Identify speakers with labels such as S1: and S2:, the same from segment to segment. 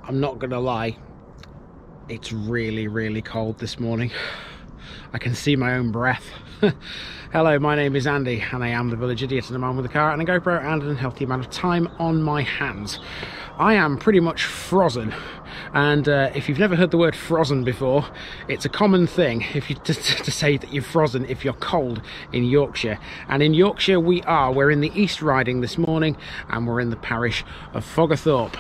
S1: I'm not gonna lie, it's really cold this morning. I can see my own breath. Hello, my name is Andy and I am the village idiot, and I'm on with a car and a GoPro and an unhealthy amount of time on my hands. I am pretty much frozen, and if you've never heard the word frozen before, it's a common thing to say that you're frozen if you're cold in Yorkshire. And in Yorkshire we're in the East Riding this morning, and we're in the parish of Foggathorpe.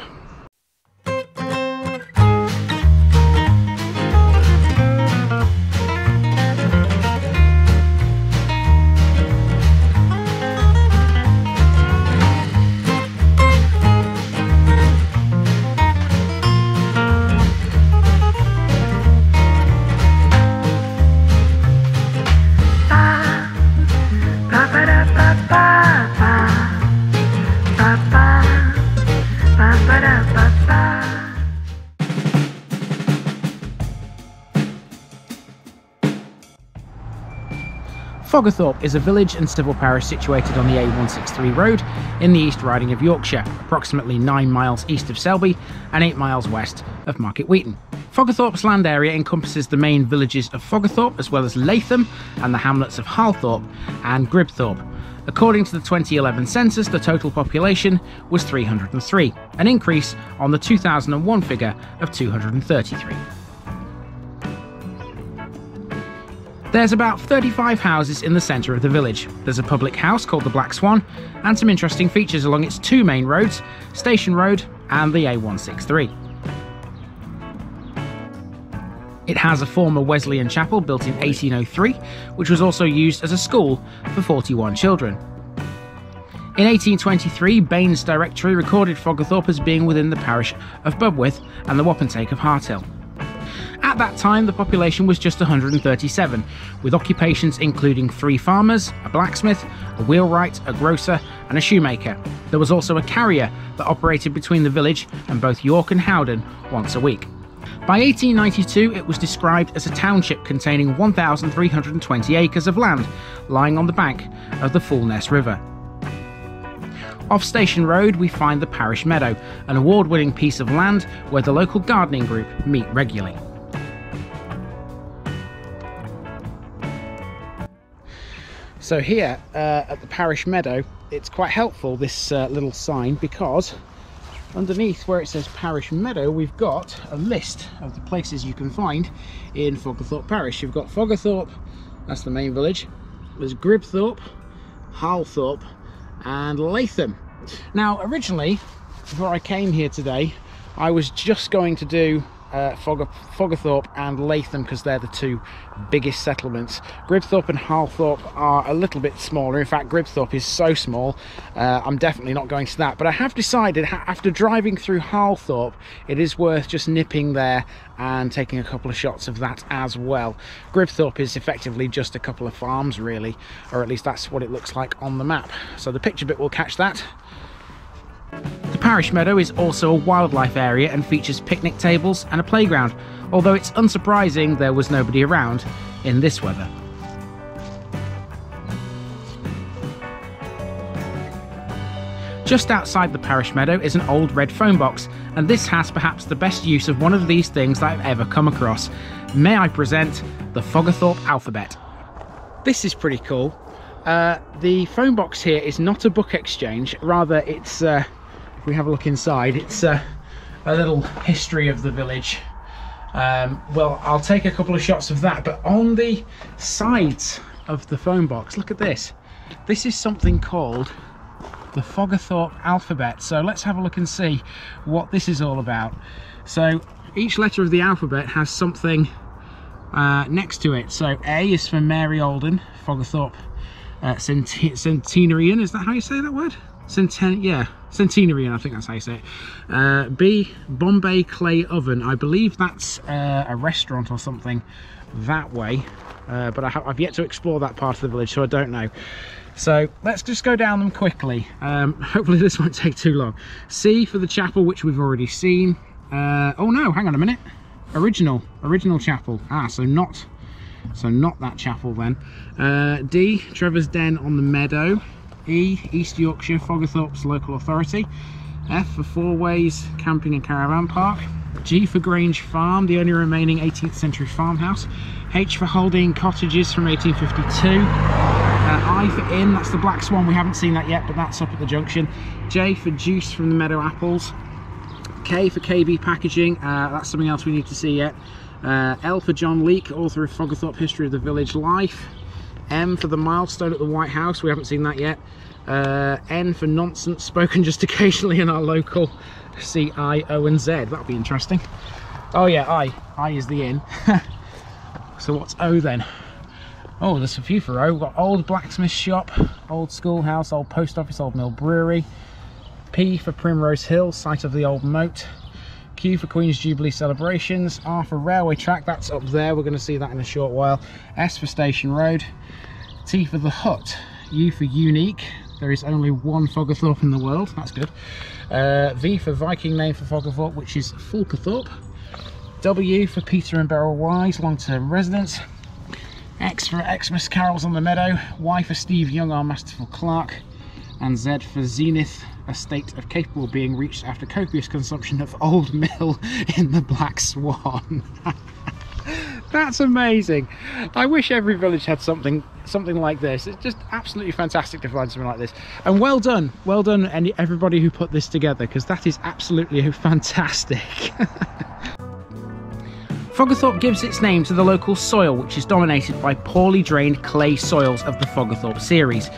S1: Foggathorpe is a village and civil parish situated on the A163 road in the East Riding of Yorkshire, approximately 9 miles east of Selby and 8 miles west of Market Wheaton. Foggathorpe's land area encompasses the main villages of Foggathorpe, as well as Laytham and the hamlets of Harlthorpe and Gribthorpe. According to the 2011 census, the total population was 303, an increase on the 2001 figure of 233. There's about 35 houses in the centre of the village. There's a public house called the Black Swan, and some interesting features along its two main roads, Station Road and the A163. It has a former Wesleyan chapel built in 1803, which was also used as a school for 41 children. In 1823, Bain's Directory recorded Foggathorpe as being within the parish of Bubwith and the wapentake of Harthill. At that time, the population was just 137, with occupations including 3 farmers, a blacksmith, a wheelwright, a grocer and a shoemaker. There was also a carrier that operated between the village and both York and Howden once a week. By 1892, it was described as a township containing 1,320 acres of land, lying on the bank of the Foulness River. Off Station Road, we find the Parish Meadow, an award-winning piece of land where the local gardening group meet regularly. So here at the Parish Meadow, it's quite helpful, this little sign, because underneath where it says Parish Meadow, we've got a list of the places you can find in Foggathorpe Parish. You've got Foggathorpe, that's the main village. There's Gribthorpe, Harlthorpe and Laytham. Now originally, before I came here today, I was just going to do Foggathorpe and Laytham because they're the two biggest settlements. Gribthorpe and Harlthorpe are a little bit smaller. In fact, Gribthorpe is so small, I'm definitely not going to that. But I have decided, after driving through Harlthorpe, it is worth just nipping there and taking a couple of shots of that as well. Gribthorpe is effectively just a couple of farms, really, or at least that's what it looks like on the map. So the picture bit will catch that. The Parish Meadow is also a wildlife area and features picnic tables and a playground, although it's unsurprising there was nobody around in this weather. Just outside the Parish Meadow is an old red phone box, and this has perhaps the best use of one of these things that I've ever come across. May I present the Foggathorpe alphabet. This is pretty cool. The phone box here is not a book exchange, rather it's if we have a look inside, it's a little history of the village. Well, I'll take a couple of shots of that, but on the sides of the phone box, look at this. This is something called the Foggathorpe alphabet. So let's have a look and see what this is all about. So each letter of the alphabet has something next to it. So A is for Mary Olden, Foggathorpe centenarian, is that how you say that word? Centenarian, I think that's how you say it. B, Bombay Clay Oven. I believe that's a restaurant or something that way, but I've yet to explore that part of the village, so I don't know. So let's just go down them quickly. Hopefully this won't take too long. C for the chapel, which we've already seen. Oh no, hang on a minute. Original chapel. So not that chapel then. D, Trevor's Den on the Meadow. E, East Yorkshire, Foggathorpe's local authority. F for Four Ways Camping and Caravan Park. G for Grange Farm, the only remaining 18th century farmhouse. H for Holding Cottages from 1852. I for Inn, that's the Black Swan, we haven't seen that yet, but that's up at the junction. J for Juice from the Meadow Apples. K for KB Packaging, that's something else we need to see yet. L for John Leake, author of Foggathorpe History of the Village Life. M for the Milestone at the White House, we haven't seen that yet. N for Nonsense, spoken just occasionally in our local. C, I, O and Z, that'll be interesting. Oh yeah, I is the inn. So what's O then? Oh, there's a few for O. We've got Old Blacksmith Shop, Old Schoolhouse, Old Post Office, Old Mill Brewery. P for Primrose Hill, site of the old moat. Q for Queen's Jubilee celebrations. R for Railway Track, that's up there, we're going to see that in a short while. S for Station Road. T for The Hut. U for Unique, there is only one Foggathorpe in the world, that's good. V for Viking name for Foggathorpe, which is Fulcathorpe. W for Peter and Beryl Wise, long-term residents. X for Xmas Carols on the Meadow. Y for Steve Young, our masterful clerk. And Z for Zenith, a state of capable being reached after copious consumption of Old Mill in the Black Swan. That's amazing. I wish every village had something like this. It's just absolutely fantastic to find something like this. And well done and everybody who put this together, because that is absolutely fantastic. Foggathorpe gives its name to the local soil, which is dominated by poorly drained clay soils of the Foggathorpe series.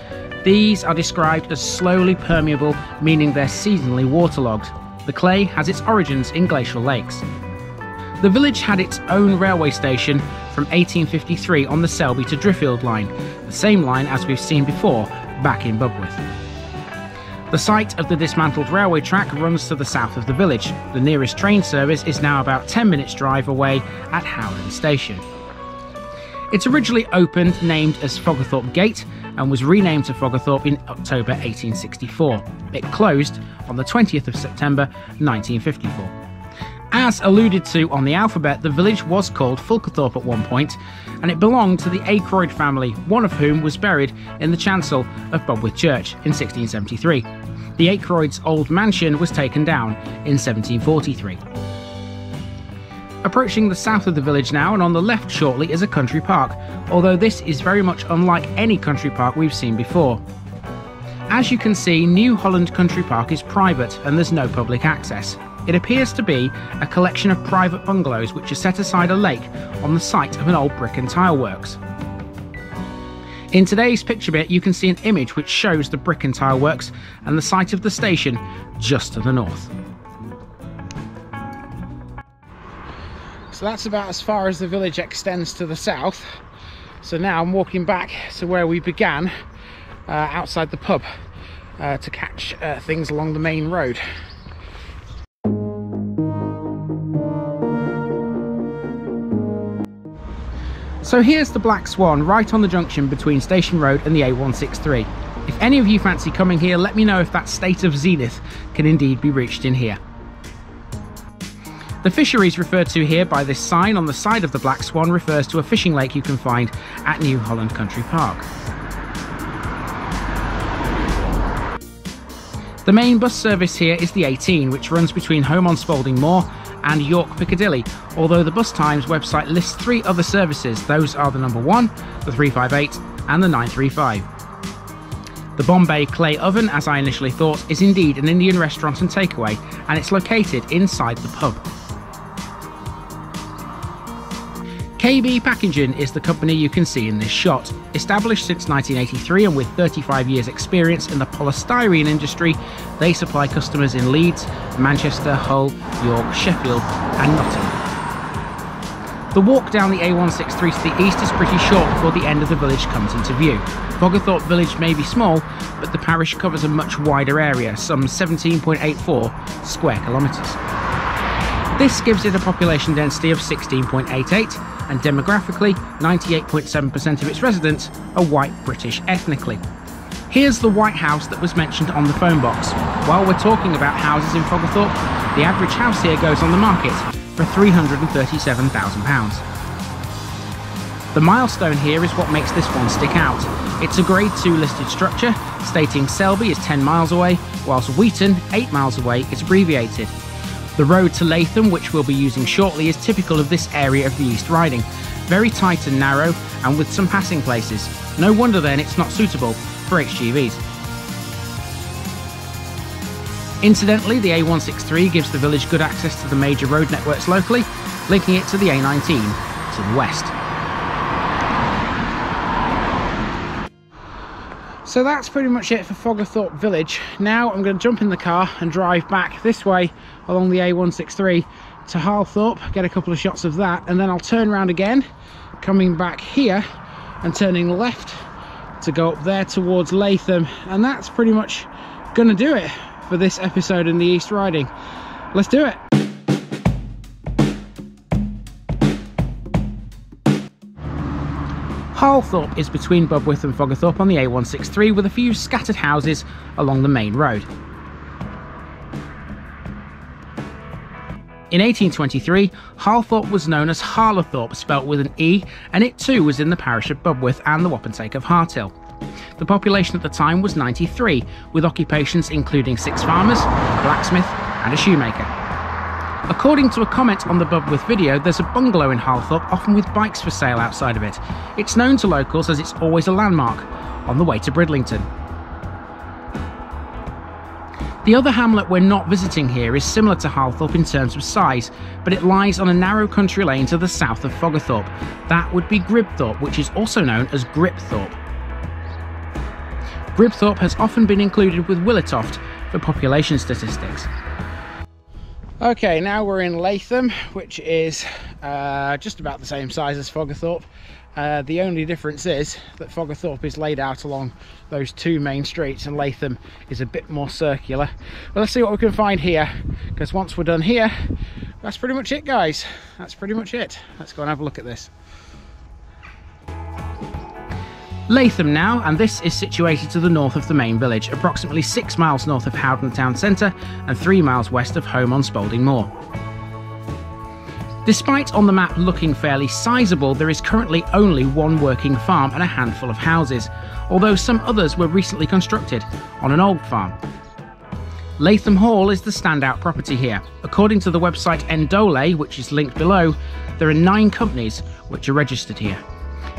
S1: These are described as slowly permeable, meaning they're seasonally waterlogged. The clay has its origins in glacial lakes. The village had its own railway station from 1853 on the Selby to Driffield Line, the same line as we've seen before back in Bubwith. The site of the dismantled railway track runs to the south of the village. The nearest train service is now about 10 minutes drive away at Howden station. It originally opened named as Foggathorpe Gate and was renamed to Foggathorpe in October 1864. It closed on the 20th of September 1954. As alluded to on the alphabet, the village was called Fulcathorpe at one point, and it belonged to the Aikroyd family, one of whom was buried in the chancel of Bubwith Church in 1673. The Aikroyds' old mansion was taken down in 1743. Approaching the south of the village now, and on the left shortly, is a country park, although this is very much unlike any country park we've seen before. As you can see, New Holland Country Park is private and there's no public access. It appears to be a collection of private bungalows which are set aside a lake on the site of an old brick and tile works. In today's picture bit you can see an image which shows the brick and tile works and the site of the station just to the north. So that's about as far as the village extends to the south. So now I'm walking back to where we began, outside the pub, to catch things along the main road. So here's the Black Swan, right on the junction between Station Road and the A163. If any of you fancy coming here, let me know if that state of zenith can indeed be reached in here. The fisheries referred to here by this sign on the side of the Black Swan refers to a fishing lake you can find at New Holland Country Park. The main bus service here is the 18, which runs between Home on Spalding Moor and York Piccadilly, although the Bus Times website lists 3 other services. Those are the number 1, the 358 and the 935. The Bombay Clay Oven, as I initially thought, is indeed an Indian restaurant and takeaway, and it's located inside the pub. KB Packaging is the company you can see in this shot. Established since 1983 and with 35 years experience in the polystyrene industry, they supply customers in Leeds, Manchester, Hull, York, Sheffield and Nottingham. The walk down the A163 to the east is pretty short before the end of the village comes into view. Foggathorpe village may be small, but the parish covers a much wider area, some 17.84 square kilometres. This gives it a population density of 16.88, and demographically, 98.7% of its residents are white British ethnically. Here's the White House that was mentioned on the phone box. While we're talking about houses in Foggathorpe, the average house here goes on the market for £337,000. The milestone here is what makes this one stick out. It's a Grade 2 listed structure, stating Selby is 10 miles away, whilst Wheaton, 8 miles away, is abbreviated. The road to Laytham, which we'll be using shortly, is typical of this area of the East Riding. Very tight and narrow, and with some passing places. No wonder then it's not suitable for HGVs. Incidentally, the A163 gives the village good access to the major road networks locally, linking it to the A19 to the west. So that's pretty much it for Foggathorpe village. Now I'm going to jump in the car and drive back this way along the A163 to Harlthorpe, get a couple of shots of that, and then I'll turn around again, coming back here and turning left to go up there towards Laytham, and that's pretty much going to do it for this episode in the East Riding. Let's do it. Harlthorpe is between Bubwith and Foggathorpe on the A163, with a few scattered houses along the main road. In 1823, Harlthorpe was known as Harlthorpe, spelt with an E, and it too was in the parish of Bubwith and the wapentake of Harthill. The population at the time was 93, with occupations including 6 farmers, a blacksmith and a shoemaker. According to a comment on the Bubwith video, there's a bungalow in Harlthorpe, often with bikes for sale outside of it. It's known to locals as it's always a landmark on the way to Bridlington. The other hamlet we're not visiting here is similar to Harlthorpe in terms of size, but it lies on a narrow country lane to the south of Foggathorpe. That would be Gribthorpe, which is also known as Gribthorpe. Gribthorpe has often been included with Willetoft for population statistics. Okay, now we're in Laytham, which is just about the same size as Foggathorpe. The only difference is that Foggathorpe is laid out along those 2 main streets and Laytham is a bit more circular. But let's see what we can find here, because once we're done here, that's pretty much it, guys. That's pretty much it. Let's go and have a look at this. Laytham now, and this is situated to the north of the main village, approximately 6 miles north of Howden town centre and 3 miles west of Home on Spalding Moor. Despite on the map looking fairly sizable, there is currently only one working farm and a handful of houses, although some others were recently constructed on an old farm. Laytham Hall is the standout property here. According to the website Endole, which is linked below, there are 9 companies which are registered here.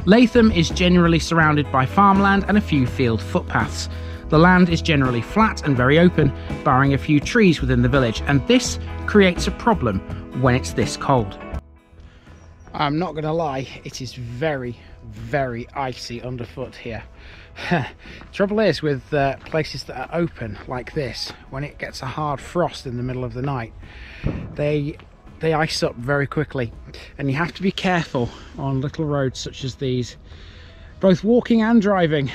S1: Laytham is generally surrounded by farmland and a few field footpaths. The land is generally flat and very open, barring a few trees within the village, and this creates a problem when it's this cold. I'm not going to lie, it is very, very icy underfoot here. Trouble is with places that are open like this, when it gets a hard frost in the middle of the night, they ice up very quickly, and you have to be careful on little roads such as these, both walking and driving,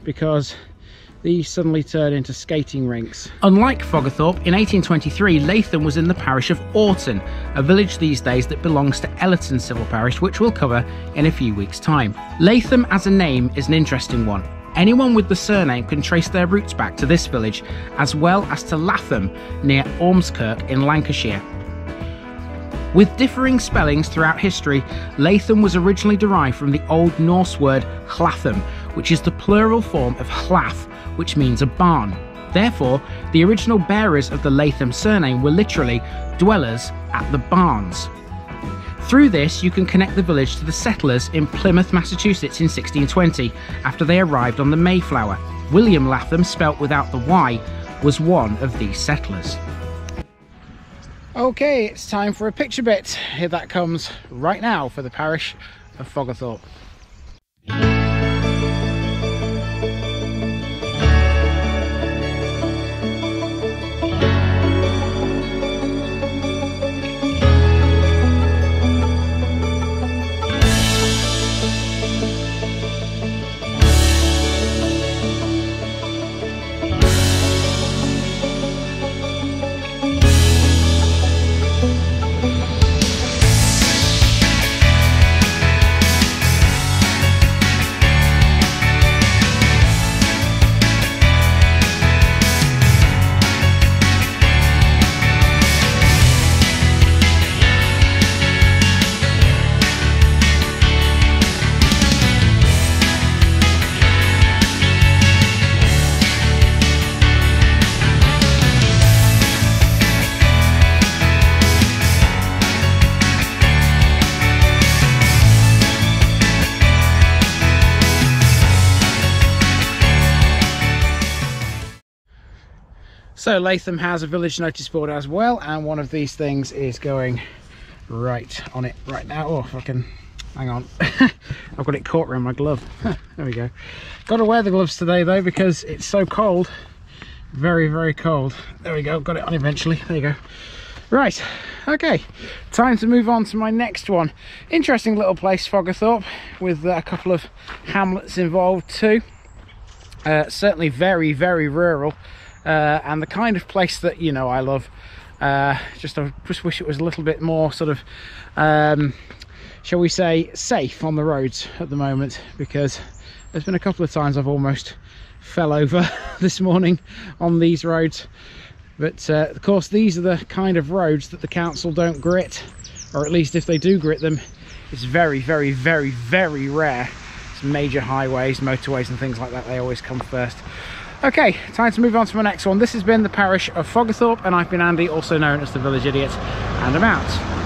S1: because these suddenly turn into skating rinks. Unlike Foggathorpe, in 1823 Laytham was in the parish of Orton, a village these days that belongs to Ellerton civil parish, which we'll cover in a few weeks' time. Laytham as a name is an interesting one. Anyone with the surname can trace their roots back to this village, as well as to Latham near Ormskirk in Lancashire. With differing spellings throughout history, Laytham was originally derived from the Old Norse word hlatham, which is the plural form of hlath, which means a barn. Therefore, the original bearers of the Laytham surname were literally dwellers at the barns. Through this, you can connect the village to the settlers in Plymouth, Massachusetts in 1620, after they arrived on the Mayflower. William Latham, spelt without the Y, was one of these settlers. Okay, it's time for a picture bit. Here that comes right now for the parish of Foggathorpe. So Laytham has a village notice board as well, and one of these things is going right on it right now. Oh, if I can, hang on. I've got it caught around my glove. There we go. Got to wear the gloves today though, because it's so cold. Very, very cold. There we go, got it on eventually. There you go. Right, okay, time to move on to my next one. Interesting little place, Foggathorpe, with a couple of hamlets involved too. Certainly very, very rural, and the kind of place that, you know, I love. I just wish it was a little bit more sort of, shall we say, safe on the roads at the moment, because there's been a couple of times I've almost fell over this morning on these roads. But of course, these are the kind of roads that the council don't grit, or at least if they do grit them, it's very, very, very, very rare. It's major highways, motorways and things like that, they always come first. Okay, time to move on to my next one. This has been the parish of Foggathorpe, and I've been Andy, also known as the Village Idiot, and I'm out.